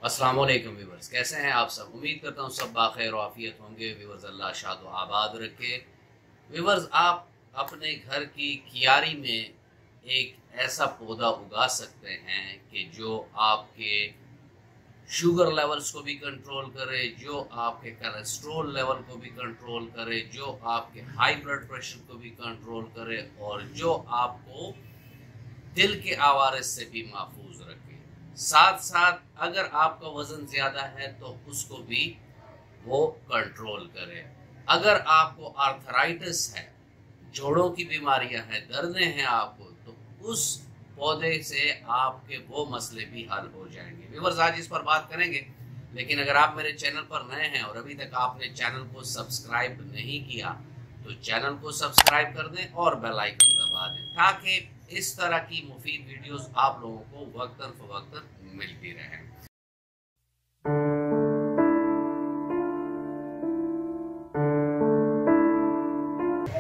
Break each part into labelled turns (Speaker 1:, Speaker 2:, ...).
Speaker 1: अस्सलाम वालेकुम व्यूवर्स, कैसे हैं आप सब। उम्मीद करता हूँ सब बाखैर और आफियत होंगे। व्यूवर्स, अल्लाह शाद व आबाद रखे। व्यूवर्स, आप अपने घर की क्यारी में एक ऐसा पौधा उगा सकते हैं कि जो आपके शुगर लेवल्स को भी कंट्रोल करे, जो आपके कोलेस्ट्रॉल लेवल को भी कंट्रोल करे, जो आपके हाई ब्लड प्रेशर को भी कंट्रोल करे और जो आपको दिल के आवारस से भी महफूज रखे। साथ साथ अगर आपका वजन ज्यादा है तो उसको भी वो कंट्रोल करे। अगर आपको आर्थराइटिस है, जोड़ों की बीमारियां हैं, दर्दें हैं आपको, तो उस पौधे से आपके वो मसले भी हल हो जाएंगे। व्यूअर्स, आज इस पर बात करेंगे, लेकिन अगर आप मेरे चैनल पर नए हैं और अभी तक आपने चैनल को सब्सक्राइब नहीं किया तो चैनल को सब्सक्राइब कर दें और बेल आइकन दबा दें, ताकि इस तरह की मुफीद वीडियोस आप लोगों को वक्तन फवक्तन मिलती रहें।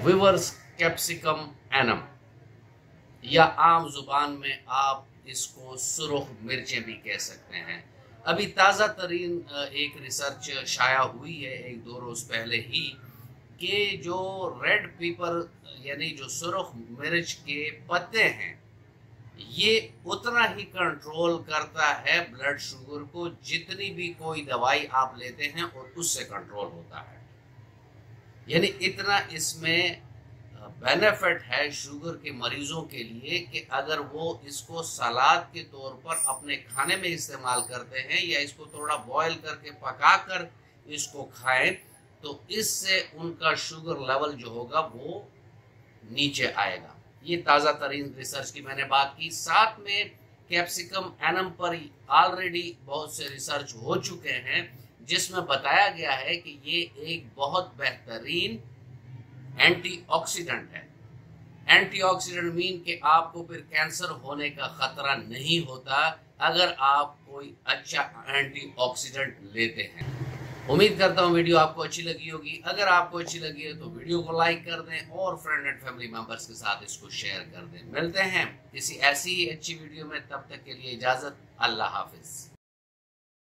Speaker 1: व्यूअर्स, कैप्सिकम एनम या आम जुबान में आप इसको सुर्ख मिर्चें भी कह सकते हैं। अभी ताज़ा तरीन एक रिसर्च शाया हुई है एक दो रोज पहले ही कि जो रेड पेपर यानी जो सुर्ख मिर्च के पत्ते हैं, ये उतना ही कंट्रोल करता है ब्लड शुगर को जितनी भी कोई दवाई आप लेते हैं और उससे कंट्रोल होता है। यानी इतना इसमें बेनिफिट है शुगर के मरीजों के लिए कि अगर वो इसको सलाद के तौर पर अपने खाने में इस्तेमाल करते हैं या इसको थोड़ा बॉईल करके पकाकर इसको खाएं तो इससे उनका शुगर लेवल जो होगा वो नीचे आएगा। ये ताज़ा तरीन रिसर्च की मैंने बात की। साथ में कैप्सिकम एनम पर ऑलरेडी बहुत से रिसर्च हो चुके हैं जिसमें बताया गया है कि ये एक बहुत बेहतरीन एंटीऑक्सीडेंट है। एंटीऑक्सीडेंट मीन कि आपको फिर कैंसर होने का खतरा नहीं होता अगर आप कोई अच्छा एंटीऑक्सीडेंट लेते हैं। उम्मीद करता हूँ वीडियो आपको अच्छी लगी होगी। अगर आपको अच्छी लगी है तो वीडियो को लाइक कर दें और फ्रेंड एंड फैमिली मेंबर्स के साथ इसको शेयर कर दें। मिलते हैं किसी ऐसी ही अच्छी वीडियो में, तब तक के लिए इजाजत। अल्लाह हाफिज।